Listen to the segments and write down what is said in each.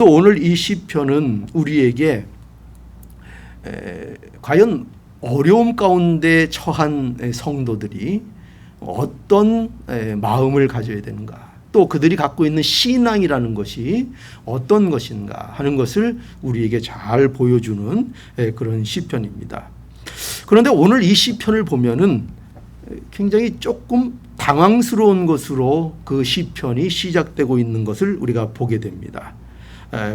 또 오늘 이 시편은 우리에게 과연 어려움 가운데 처한 성도들이 어떤 마음을 가져야 되는가, 또 그들이 갖고 있는 신앙이라는 것이 어떤 것인가 하는 것을 우리에게 잘 보여주는 그런 시편입니다. 그런데 오늘 이 시편을 보면은 굉장히 조금 당황스러운 것으로 그 시편이 시작되고 있는 것을 우리가 보게 됩니다.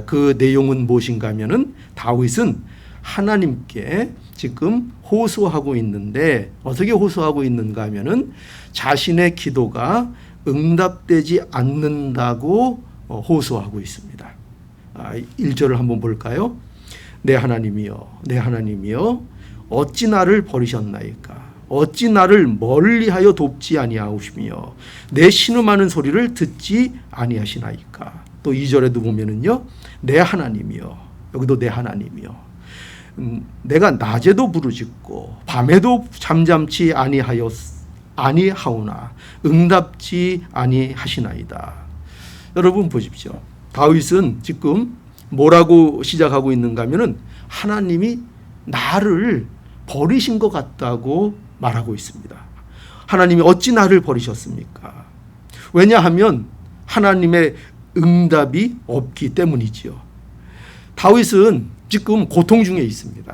그 내용은 무엇인가 하면은 다윗은 하나님께 지금 호소하고 있는데, 어떻게 호소하고 있는가 하면은 자신의 기도가 응답되지 않는다고 호소하고 있습니다. 1절을 한번 볼까요? 내 하나님이여, 내 하나님이여, 어찌 나를 버리셨나이까? 어찌 나를 멀리하여 돕지 아니하시며 내 신음하는 소리를 듣지 아니하시나이까? 또 2절에도 보면은요, 내 하나님이여, 여기도 내 하나님이여, 내가 낮에도 부르짖고 밤에도 잠잠치 아니하오나 응답지 아니하시나이다. 여러분 보십시오. 다윗은 지금 뭐라고 시작하고 있는가 하면은 하나님이 나를 버리신 것 같다고 말하고 있습니다. 하나님이 어찌 나를 버리셨습니까? 왜냐하면 하나님의 응답이 없기 때문이지요. 다윗은 지금 고통 중에 있습니다.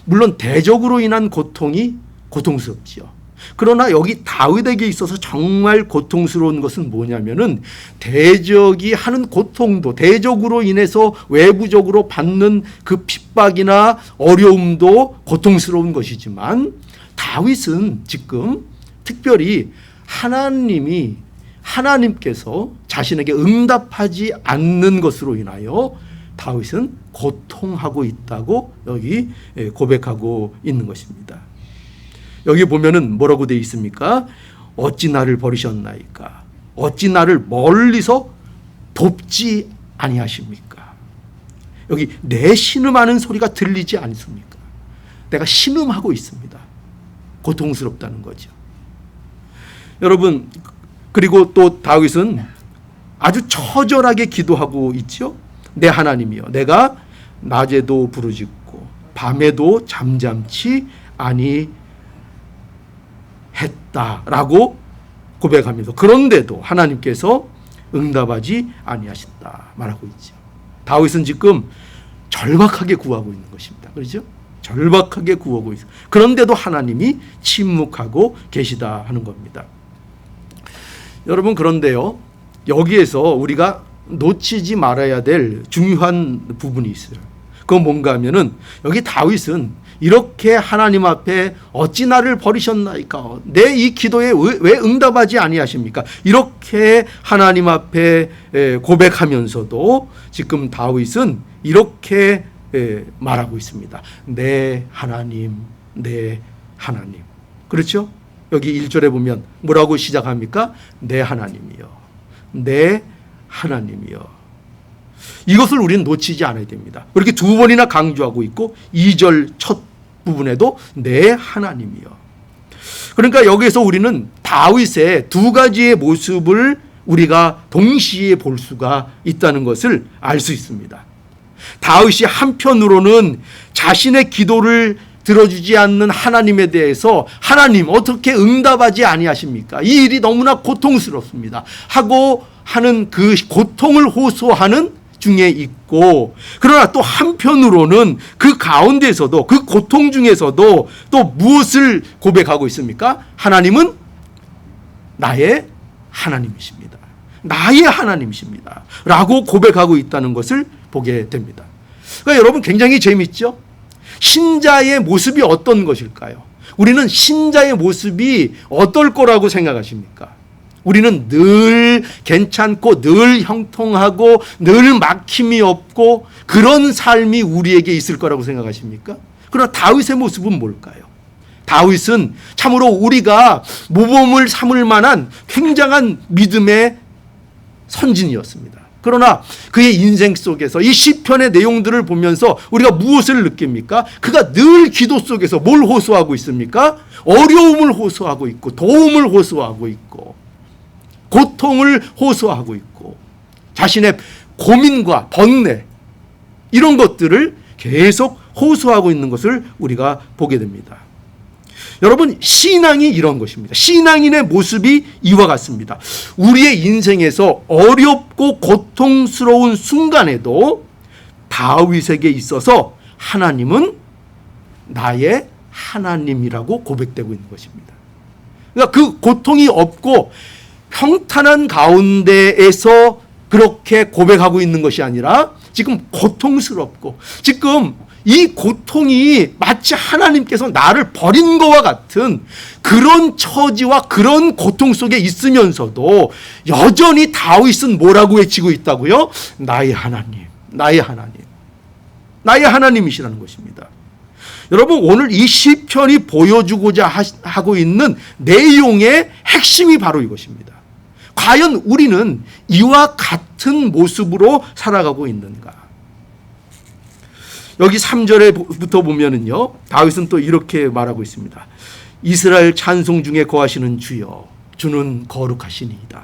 물론 대적으로 인한 고통이 고통스럽지요. 그러나 여기 다윗에게 있어서 정말 고통스러운 것은 뭐냐면은 대적이 하는 고통도, 대적으로 인해서 외부적으로 받는 그 핍박이나 어려움도 고통스러운 것이지만, 다윗은 지금 특별히 하나님께서 자신에게 응답하지 않는 것으로 인하여 다윗은 고통하고 있다고 여기 고백하고 있는 것입니다. 여기 보면은 뭐라고 되어 있습니까? 어찌 나를 버리셨나이까? 어찌 나를 멀리서 돕지 아니하십니까? 여기 내 신음하는 소리가 들리지 않습니까? 내가 신음하고 있습니다. 고통스럽다는 거죠. 여러분, 그리고 또 다윗은 아주 처절하게 기도하고 있죠. 내 하나님이여, 내가 낮에도 부르짖고 밤에도 잠잠치 아니했다라고 고백하면서, 그런데도 하나님께서 응답하지 아니하신다 말하고 있죠. 다윗은 지금 절박하게 구하고 있는 것입니다. 그렇죠? 절박하게 구하고 있어요. 그런데도 하나님이 침묵하고 계시다 하는 겁니다. 여러분, 그런데요, 여기에서 우리가 놓치지 말아야 될 중요한 부분이 있어요. 그건 뭔가 하면은 여기 다윗은 이렇게 하나님 앞에 어찌 나를 버리셨나이까? 내 이 기도에 왜 응답하지 아니하십니까? 이렇게 하나님 앞에 고백하면서도 지금 다윗은 이렇게 말하고 있습니다. 내 하나님, 내 하나님. 그렇죠? 여기 1절에 보면 뭐라고 시작합니까? 내 하나님이여, 내 하나님이여. 이것을 우리는 놓치지 않아야 됩니다. 그렇게 두 번이나 강조하고 있고 2절 첫 부분에도 내 하나님이여. 그러니까 여기에서 우리는 다윗의 두 가지의 모습을 우리가 동시에 볼 수가 있다는 것을 알 수 있습니다. 다윗이 한편으로는 자신의 기도를 들어주지 않는 하나님에 대해서 하나님 어떻게 응답하지 아니하십니까? 이 일이 너무나 고통스럽습니다 하고 하는 그 고통을 호소하는 중에 있고, 그러나 또 한편으로는 그 가운데서도, 그 고통 중에서도 또 무엇을 고백하고 있습니까? 하나님은 나의 하나님이십니다. 나의 하나님이십니다 라고 고백하고 있다는 것을 보게 됩니다. 그러니까 여러분, 굉장히 재미있죠? 신자의 모습이 어떤 것일까요? 우리는 신자의 모습이 어떨 거라고 생각하십니까? 우리는 늘 괜찮고 늘 형통하고 늘 막힘이 없고 그런 삶이 우리에게 있을 거라고 생각하십니까? 그러나 다윗의 모습은 뭘까요? 다윗은 참으로 우리가 모범을 삼을 만한 굉장한 믿음의 선진이었습니다. 그러나 그의 인생 속에서 이 시편의 내용들을 보면서 우리가 무엇을 느낍니까? 그가 늘 기도 속에서 뭘 호소하고 있습니까? 어려움을 호소하고 있고, 도움을 호소하고 있고, 고통을 호소하고 있고, 자신의 고민과 번뇌 이런 것들을 계속 호소하고 있는 것을 우리가 보게 됩니다. 여러분, 신앙이 이런 것입니다. 신앙인의 모습이 이와 같습니다. 우리의 인생에서 어렵고 고통스러운 순간에도 다윗에게 있어서 하나님은 나의 하나님이라고 고백되고 있는 것입니다. 그러니까 그 고통이 없고 평탄한 가운데에서 그렇게 고백하고 있는 것이 아니라 지금 고통스럽고 지금 이 고통이 마치 하나님께서 나를 버린 것과 같은 그런 처지와 그런 고통 속에 있으면서도 여전히 다윗은 뭐라고 외치고 있다고요? 나의 하나님, 나의 하나님, 나의 하나님이시라는 것입니다. 여러분, 오늘 이 시편이 보여주고자 하고 있는 내용의 핵심이 바로 이것입니다. 과연 우리는 이와 같은 모습으로 살아가고 있는가? 여기 3절에부터 보면은요, 다윗은 또 이렇게 말하고 있습니다. 이스라엘 찬송 중에 거하시는 주여, 주는 거룩하시니이다.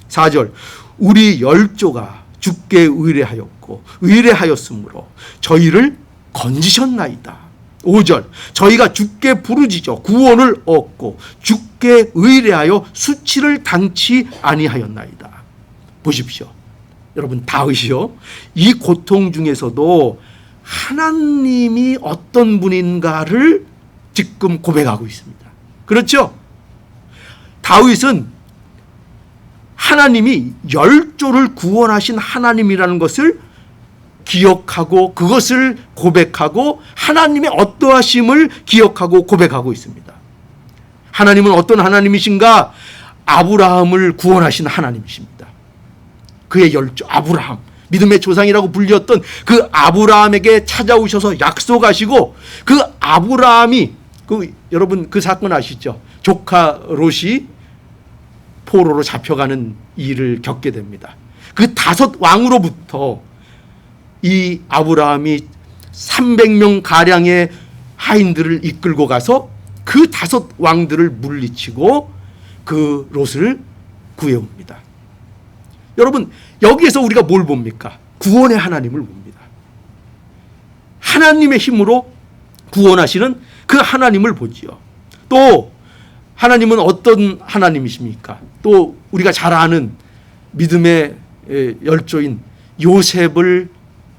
4절, 우리 열조가 주께 의뢰하였고 의뢰하였으므로 저희를 건지셨나이다. 5절, 저희가 주께 부르짖어 구원을 얻고 주께 의뢰하여 수치를 당치 아니하였나이다. 보십시오. 여러분, 다윗이요, 이 고통 중에서도 하나님이 어떤 분인가를 지금 고백하고 있습니다. 그렇죠? 다윗은 하나님이 열조를 구원하신 하나님이라는 것을 기억하고 그것을 고백하고 하나님의 어떠하심을 기억하고 고백하고 있습니다. 하나님은 어떤 하나님이신가? 아브라함을 구원하신 하나님이십니다. 그의 열조 아브라함, 믿음의 조상이라고 불렸던 그 아브라함에게 찾아오셔서 약속하시고 그 아브라함이 여러분 그 사건 아시죠? 조카 롯이 포로로 잡혀가는 일을 겪게 됩니다. 그 5 왕으로부터 이 아브라함이 300명 가량의 하인들을 이끌고 가서 그 5 왕들을 물리치고 그 롯을 구해옵니다. 여러분, 여기에서 우리가 뭘 봅니까? 구원의 하나님을 봅니다. 하나님의 힘으로 구원하시는 그 하나님을 보지요. 또 하나님은 어떤 하나님이십니까? 또 우리가 잘 아는 믿음의 열조인 요셉을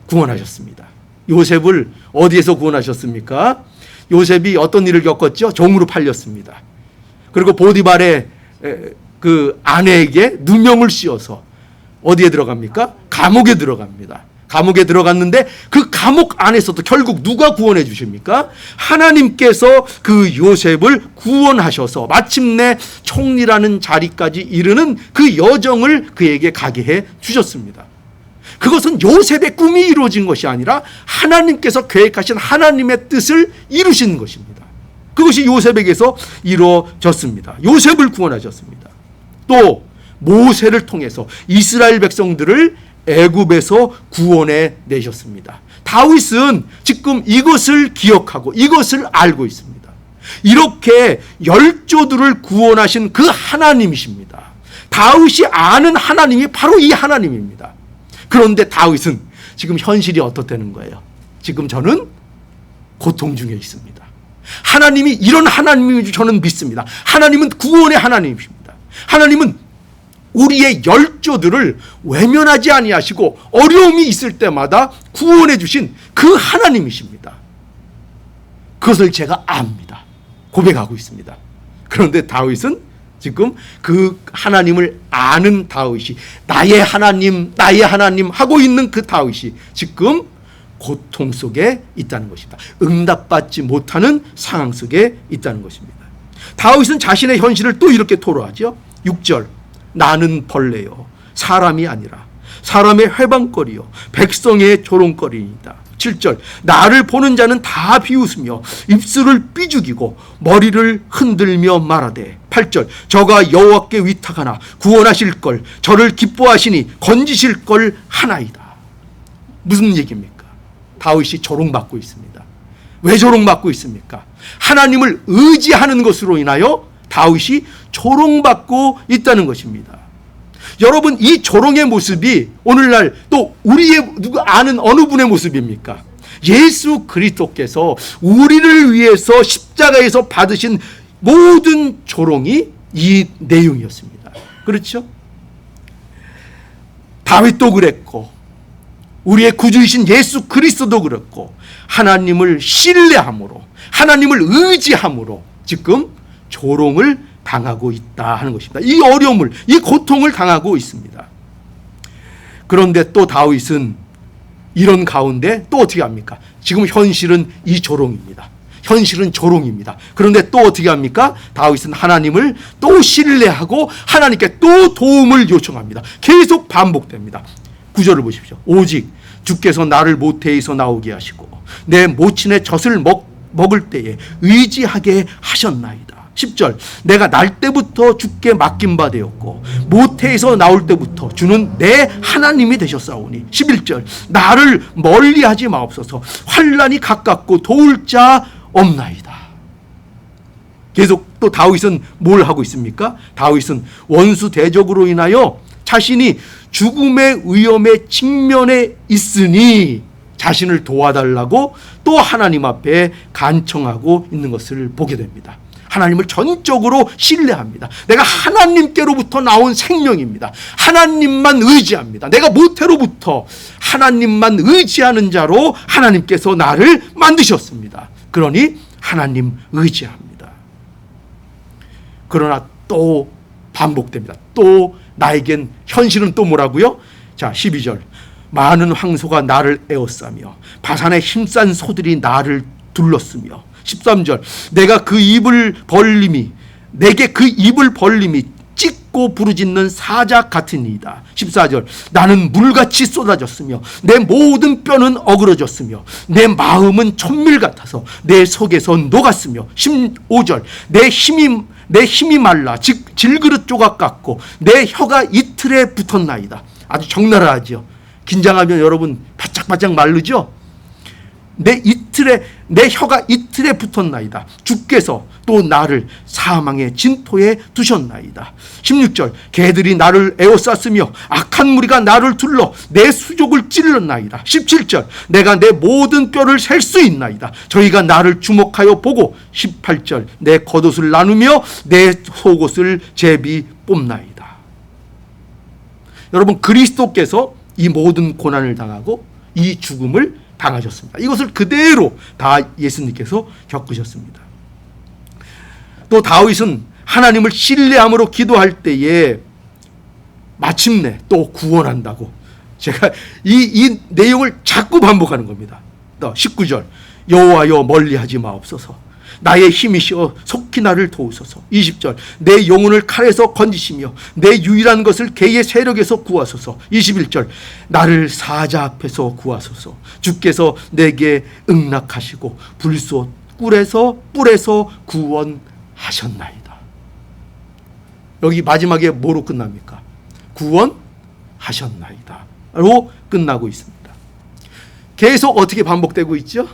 구원하셨습니다. 요셉을 어디에서 구원하셨습니까? 요셉이 어떤 일을 겪었죠? 종으로 팔렸습니다. 그리고 보디발의 그 아내에게 누명을 씌워서 어디에 들어갑니까? 감옥에 들어갑니다. 감옥에 들어갔는데 그 감옥 안에서도 결국 누가 구원해 주십니까? 하나님께서 그 요셉을 구원하셔서 마침내 총리라는 자리까지 이르는 그 여정을 그에게 가게 해 주셨습니다. 그것은 요셉의 꿈이 이루어진 것이 아니라 하나님께서 계획하신 하나님의 뜻을 이루신 것입니다. 그것이 요셉에게서 이루어졌습니다. 요셉을 구원하셨습니다. 또 모세를 통해서 이스라엘 백성들을 애굽에서 구원해 내셨습니다. 다윗은 지금 이것을 기억하고 이것을 알고 있습니다. 이렇게 열조들을 구원하신 그 하나님이십니다. 다윗이 아는 하나님이 바로 이 하나님입니다. 그런데 다윗은 지금 현실이 어떻다는 거예요? 지금 저는 고통 중에 있습니다. 하나님이 이런 하나님인지 저는 믿습니다. 하나님은 구원의 하나님이십니다. 하나님은 우리의 열조들을 외면하지 아니하시고 어려움이 있을 때마다 구원해 주신 그 하나님이십니다. 그것을 제가 압니다. 고백하고 있습니다. 그런데 다윗은 지금 그 하나님을 아는 다윗이 나의 하나님, 나의 하나님 하고 있는 그 다윗이 지금 고통 속에 있다는 것입니다. 응답받지 못하는 상황 속에 있다는 것입니다. 다윗은 자신의 현실을 또 이렇게 토로하죠. 6절, 나는 벌레요 사람이 아니라 사람의 회방거리요 백성의 조롱거리이다. 7절, 나를 보는 자는 다 비웃으며 입술을 삐죽이고 머리를 흔들며 말하되. 8절, 저가 여호와께 위탁하나 구원하실 걸 저를 기뻐하시니 건지실 걸 하나이다. 무슨 얘기입니까? 다윗이 조롱받고 있습니다. 왜 조롱받고 있습니까? 하나님을 의지하는 것으로 인하여 다윗이 조롱받고 있다는 것입니다. 여러분, 이 조롱의 모습이 오늘날 또 우리의 누가 아는 어느 분의 모습입니까? 예수 그리스도께서 우리를 위해서 십자가에서 받으신 모든 조롱이 이 내용이었습니다. 그렇죠? 다윗도 그랬고 우리의 구주이신 예수 그리스도도 그렇고 하나님을 신뢰함으로, 하나님을 의지함으로 지금 조롱을 당하고 있다 하는 것입니다. 이 어려움을, 이 고통을 당하고 있습니다. 그런데 또 다윗은 이런 가운데 또 어떻게 합니까? 지금 현실은 이 조롱입니다. 현실은 조롱입니다. 그런데 또 어떻게 합니까? 다윗은 하나님을 또 신뢰하고 하나님께 또 도움을 요청합니다. 계속 반복됩니다. 9절을 보십시오. 오직 주께서 나를 모태에서 나오게 하시고 내 모친의 젖을 먹을 때에 의지하게 하셨나이다. 10절, 내가 날 때부터 주께 맡긴 바 되었고 모태에서 나올 때부터 주는 내 하나님이 되셨사오니. 11절, 나를 멀리하지 마옵소서. 환난이 가깝고 도울 자 없나이다. 계속 또 다윗은 뭘 하고 있습니까? 다윗은 원수 대적으로 인하여 자신이 죽음의 위험에 직면해 있으니 자신을 도와달라고 또 하나님 앞에 간청하고 있는 것을 보게 됩니다. 하나님을 전적으로 신뢰합니다. 내가 하나님께로부터 나온 생명입니다. 하나님만 의지합니다. 내가 모태로부터 하나님만 의지하는 자로 하나님께서 나를 만드셨습니다. 그러니 하나님 의지합니다. 그러나 또 반복됩니다. 또 나에겐 현실은 또 뭐라고요? 자, 12절, 많은 황소가 나를 에워싸며 바산의 힘싼 소들이 나를 둘렀으며. 13절, 내게 그 입을 벌림이 찢고 부르짖는 사자 같으니이다. 14절, 나는 물같이 쏟아졌으며 내 모든 뼈는 어그러졌으며 내 마음은 천밀 같아서 내 속에서 녹았으며. 15절, 내 힘이 말라 질그릇 조각 같고 내 혀가 이틀에 붙었나이다. 아주 적나라하죠. 긴장하면 여러분 바짝바짝 마르죠. 내 혀가 이틀에 붙었나이다. 주께서 또 나를 사망의 진토에 두셨나이다. 16절, 개들이 나를 에워쌌으며 악한 무리가 나를 둘러 내 수족을 찔렀나이다. 17절, 내가 내 모든 뼈를 셀 수 있나이다. 저희가 나를 주목하여 보고. 18절, 내 겉옷을 나누며 내 속옷을 제비 뽑나이다. 여러분, 그리스도께서 이 모든 고난을 당하고 이 죽음을 당하셨습니다. 이것을 그대로 다 예수님께서 겪으셨습니다. 또 다윗은 하나님을 신뢰함으로 기도할 때에 마침내 또 구원한다고, 제가 이 내용을 자꾸 반복하는 겁니다. 또 19절, 여호와여 멀리하지 마옵소서. 나의 힘이시여 속히 나를 도우소서. 20절, 내 영혼을 칼에서 건지시며 내 유일한 것을 개의 세력에서 구하소서. 21절, 나를 사자 앞에서 구하소서. 주께서 내게 응낙하시고 뿔에서 구원하셨나이다. 여기 마지막에 뭐로 끝납니까? 구원하셨나이다 로 끝나고 있습니다. 계속 어떻게 반복되고 있죠?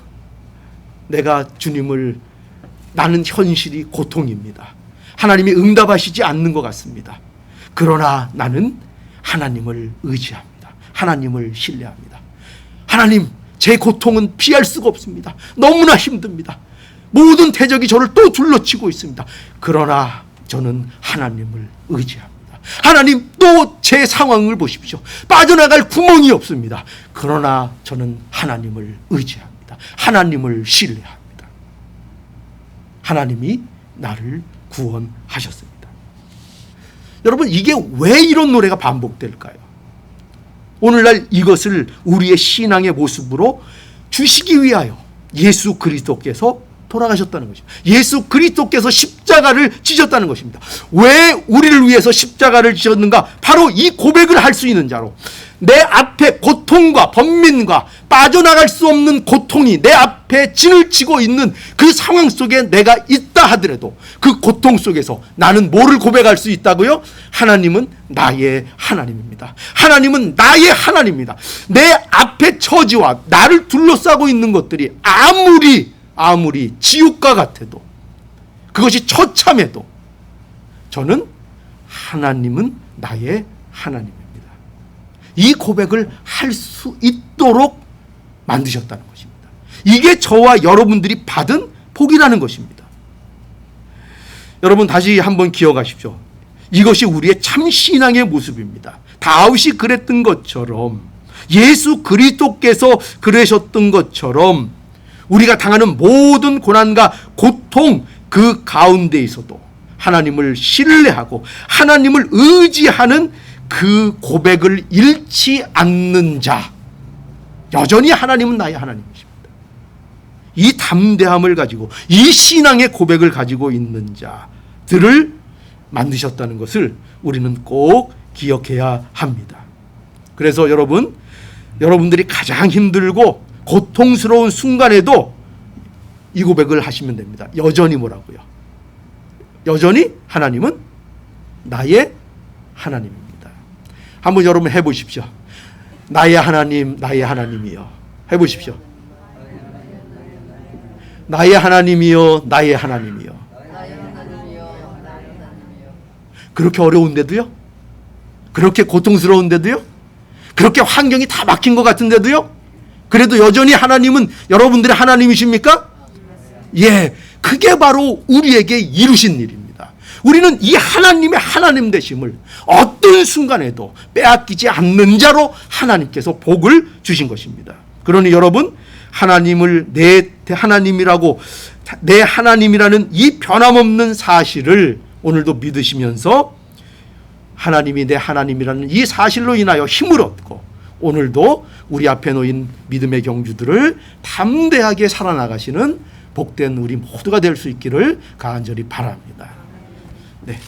나는 현실이 고통입니다. 하나님이 응답하시지 않는 것 같습니다. 그러나 나는 하나님을 의지합니다. 하나님을 신뢰합니다. 하나님, 제 고통은 피할 수가 없습니다. 너무나 힘듭니다. 모든 대적이 저를 또 둘러치고 있습니다. 그러나 저는 하나님을 의지합니다. 하나님, 또 제 상황을 보십시오. 빠져나갈 구멍이 없습니다. 그러나 저는 하나님을 의지합니다. 하나님을 신뢰합니다. 하나님이 나를 구원하셨습니다. 여러분, 이게 왜 이런 노래가 반복될까요? 오늘날 이것을 우리의 신앙의 모습으로 주시기 위하여 예수 그리스도께서 돌아가셨다는 것입니다. 예수 그리스도께서 십자가를 지셨다는 것입니다. 왜 우리를 위해서 십자가를 지셨는가? 바로 이 고백을 할 수 있는 자로, 내 앞에 고통과 번민과 빠져나갈 수 없는 고통이 내 앞에 진을 치고 있는 그 상황 속에 내가 있다 하더라도 그 고통 속에서 나는 뭐를 고백할 수 있다고요? 하나님은 나의 하나님입니다. 하나님은 나의 하나님입니다. 내 앞에 처지와 나를 둘러싸고 있는 것들이 아무리 지옥과 같아도, 그것이 처참해도 저는 하나님은 나의 하나님입니다. 이 고백을 할 수 있도록 만드셨다는 것입니다. 이게 저와 여러분들이 받은 복이라는 것입니다. 여러분 다시 한번 기억하십시오. 이것이 우리의 참 신앙의 모습입니다. 다윗이 그랬던 것처럼, 예수 그리스도께서 그러셨던 것처럼 우리가 당하는 모든 고난과 고통 그 가운데에서도 하나님을 신뢰하고 하나님을 의지하는 그 고백을 잃지 않는 자, 여전히 하나님은 나의 하나님이십니다. 이 담대함을 가지고 이 신앙의 고백을 가지고 있는 자들을 만드셨다는 것을 우리는 꼭 기억해야 합니다. 그래서 여러분들이 가장 힘들고 고통스러운 순간에도 이 고백을 하시면 됩니다. 여전히 뭐라고요? 여전히 하나님은 나의 하나님입니다. 한번 여러분 해보십시오. 나의 하나님, 나의 하나님이여. 해보십시오. 나의 하나님이여, 나의 하나님이여. 그렇게 어려운데도요? 그렇게 고통스러운데도요? 그렇게 환경이 다 막힌 것 같은데도요? 그래도 여전히 하나님은 여러분들의 하나님이십니까? 예, 그게 바로 우리에게 이루신 일입니다. 우리는 이 하나님의 하나님 되심을 어떤 순간에도 빼앗기지 않는 자로 하나님께서 복을 주신 것입니다. 그러니 여러분, 하나님을 내 하나님이라고, 내 하나님이라는 이 변함없는 사실을 오늘도 믿으시면서 하나님이 내 하나님이라는 이 사실로 인하여 힘을 얻고 오늘도 우리 앞에 놓인 믿음의 경주들을 담대하게 살아나가시는 복된 우리 모두가 될 수 있기를 간절히 바랍니다. 네.